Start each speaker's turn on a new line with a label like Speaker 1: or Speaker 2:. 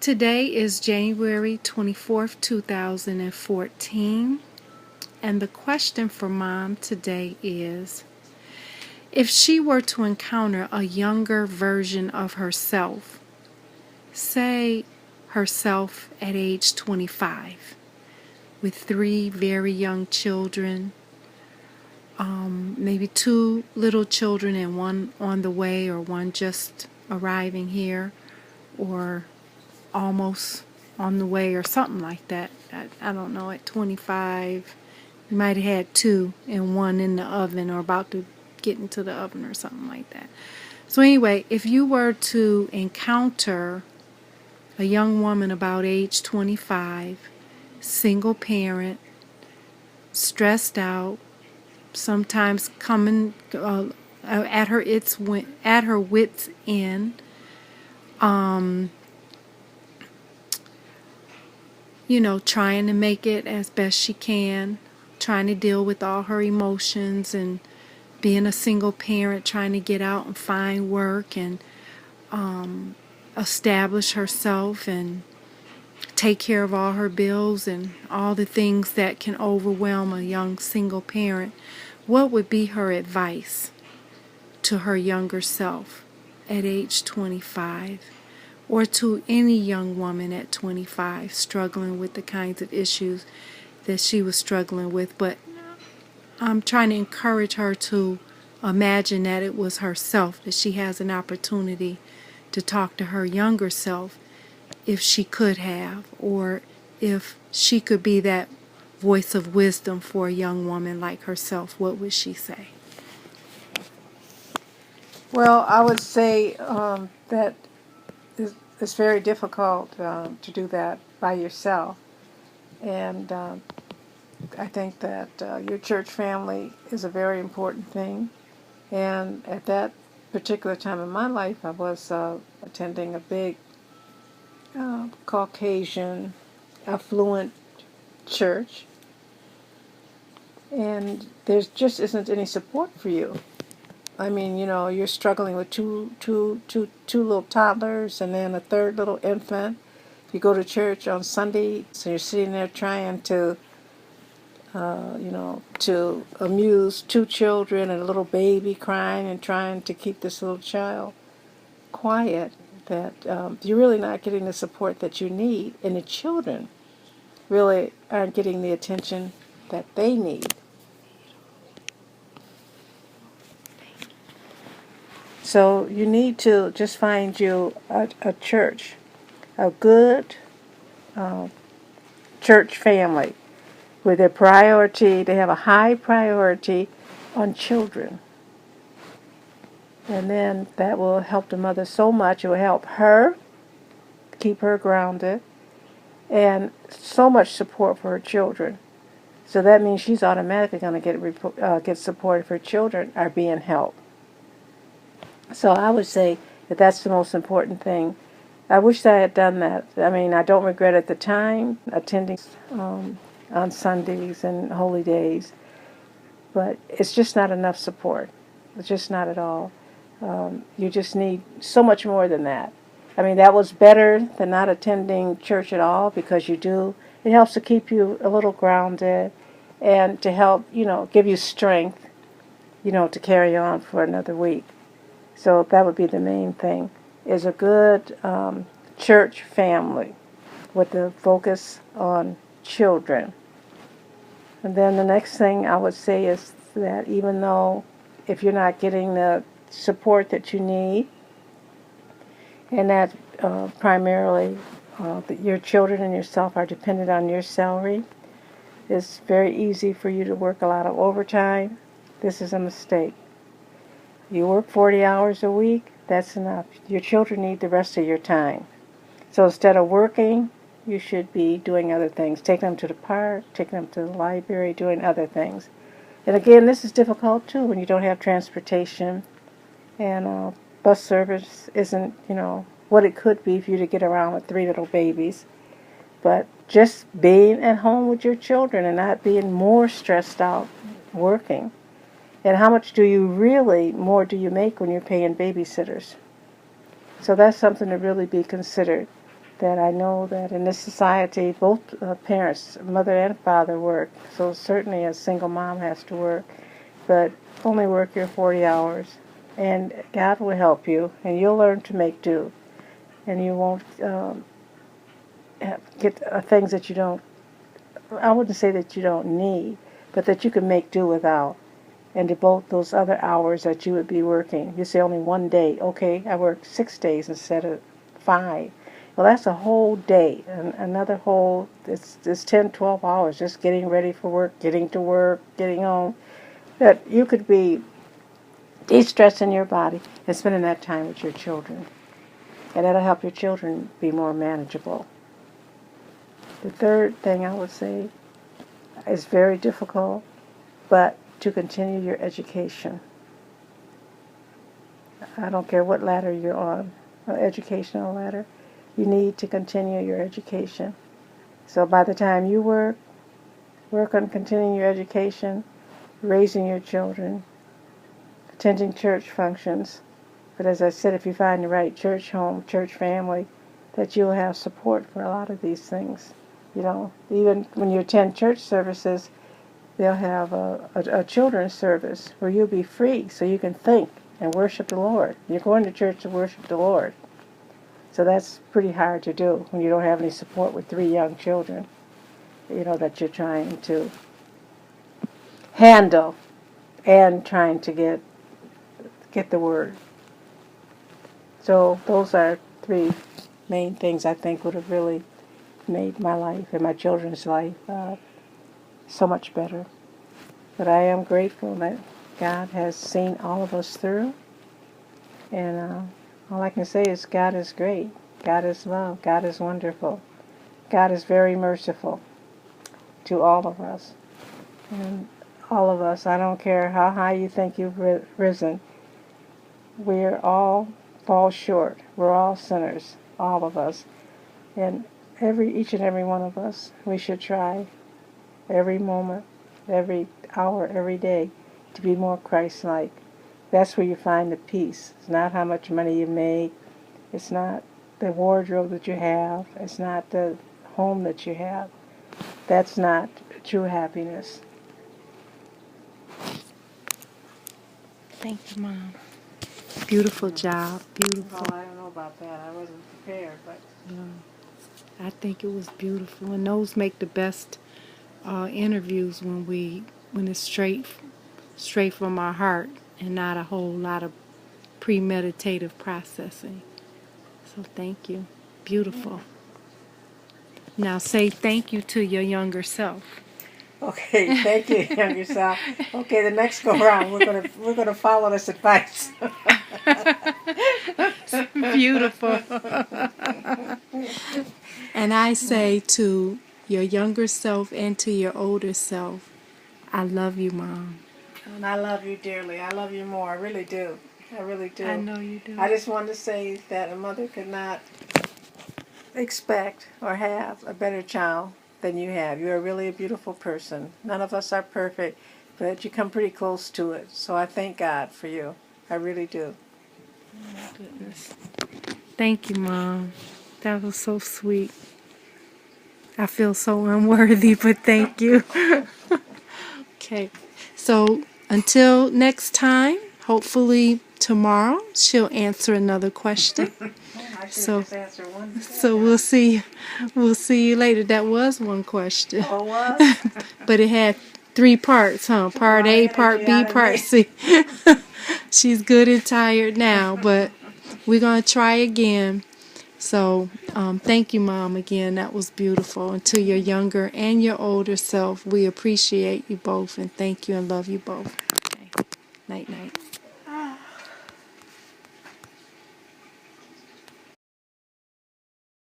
Speaker 1: Today is January 24th, 2014, and the question for Mom today is, if she were to encounter a younger version of herself, say herself at age 25, with 3 very young children, maybe 2 little children and one on the way or one just arriving here, or almost on the way or something like that. I don't know, at 25, you might have had 2 and one in the oven or about to get into the oven or something like that. So anyway, if you were to encounter a young woman about age 25, single parent, stressed out, sometimes coming at her wits' end, trying to make it as best she can, trying to deal with all her emotions and being a single parent, trying to get out and find work and establish herself and take care of all her bills and all the things that can overwhelm a young single parent. What would be her advice to her younger self at age 25? Or to any young woman at 25 struggling with the kinds of issues that she was struggling with. But I'm trying to encourage her to imagine that it was herself, that she has an opportunity to talk to her younger self if she could have, or if she could be that voice of wisdom for a young woman like herself. What would she say?
Speaker 2: Well, I would say that it's very difficult to do that by yourself. And I think that your church family is a very important thing. And at that particular time in my life, I was attending a big Caucasian, affluent church. And there just isn't any support for you. I mean, you're struggling with two little toddlers and then a third little infant. You go to church on Sunday, so you're sitting there trying to, to amuse 2 children and a little baby crying and trying to keep this little child quiet. That you're really not getting the support that you need, and the children really aren't getting the attention that they need. So you need to just find you a church, a good church family with a priority. They have a high priority on children. And then that will help the mother so much. It will help her, keep her grounded, and so much support for her children. So that means she's automatically going to get support if her children are being helped. So I would say that that's the most important thing. I wish I had done that. I mean, I don't regret at the time attending on Sundays and holy days, but it's just not enough support. It's just not at all. You just need so much more than that. I mean, that was better than not attending church at all, because it helps to keep you a little grounded and to help, give you strength, to carry on for another week. So that would be the main thing, is a good church family with the focus on children. And then the next thing I would say is that even though if you're not getting the support that you need, and that primarily that your children and yourself are dependent on your salary, it's very easy for you to work a lot of overtime. This is a mistake. You work 40 hours a week, that's enough. Your children need the rest of your time. So instead of working, you should be doing other things, taking them to the park, taking them to the library, doing other things. And again, this is difficult too when you don't have transportation, and bus service isn't, what it could be for you to get around with 3 little babies. But just being at home with your children and not being more stressed out working. And how much more do you make when you're paying babysitters? So that's something to really be considered. that I know that in this society, both parents, mother and father, work. So certainly a single mom has to work, but only work your 40 hours. And God will help you, and you'll learn to make do. And you won't get things that you don't, I wouldn't say that you don't need, but that you can make do without. And devote those other hours that you would be working. You say only one day. Okay, I work 6 days instead of 5. Well, that's a whole day, and another whole, it's 10, 12 hours just getting ready for work, getting to work, getting home. That you could be de-stressing your body and spending that time with your children. And that'll help your children be more manageable. The third thing I would say is very difficult, but to continue your education. I don't care what ladder you're on, an educational ladder, you need to continue your education. So by the time you work on continuing your education, raising your children, attending church functions. But as I said, if you find the right church home, church family, that you'll have support for a lot of these things. You know, even when you attend church services, they'll have a children's service where you'll be free so you can think and worship the Lord. You're going to church to worship the Lord. So that's pretty hard to do when you don't have any support with 3 young children, you know, that you're trying to handle and trying to get the word. So those are 3 main things I think would have really made my life and my children's life so much better. But I am grateful that God has seen all of us through. And all I can say is God is great. God is love. God is wonderful. God is very merciful to all of us. And all of us, I don't care how high you think you've risen, we're all fall short. We're all sinners, all of us. And each and every one of us, we should try every moment, every hour, every day to be more Christ-like. That's where you find the peace. It's not how much money you make. It's not the wardrobe that you have. It's not the home that you have. That's not true happiness.
Speaker 1: Thank you, Mom. Beautiful job. Beautiful.
Speaker 2: Oh, I don't know about that. I wasn't prepared, but
Speaker 1: I think it was beautiful. And those make the best interviews when it's straight from our heart and not a whole lot of premeditative processing. So thank you. Beautiful. Now say thank you to your younger self.
Speaker 2: okay, thank you, younger self. Okay, the next go round, we're gonna follow this advice.
Speaker 1: Beautiful. And I say to your younger self and to your older self, I love you, Mom.
Speaker 2: And I love you dearly. I love you more. I really do. I really do.
Speaker 1: I know you do.
Speaker 2: I just wanted to say that a mother could not expect or have a better child than you have. You're really a beautiful person. None of us are perfect, but you come pretty close to it. So I thank God for you. I really do.
Speaker 1: Oh my goodness. Thank you, Mom. That was so sweet. I feel so unworthy, but thank you. Okay. So until next time, hopefully tomorrow she'll answer another question.
Speaker 2: I should
Speaker 1: So-
Speaker 2: just answer one.
Speaker 1: So we'll see you later. That was one question.
Speaker 2: Oh, what?
Speaker 1: But it had 3 parts, huh? Part A, part B, part C. She's good and tired now, but we're going to try again. So thank you, Mom, again. That was beautiful. And to your younger and your older self, we appreciate you both and thank you and love you both. Okay. Night, night.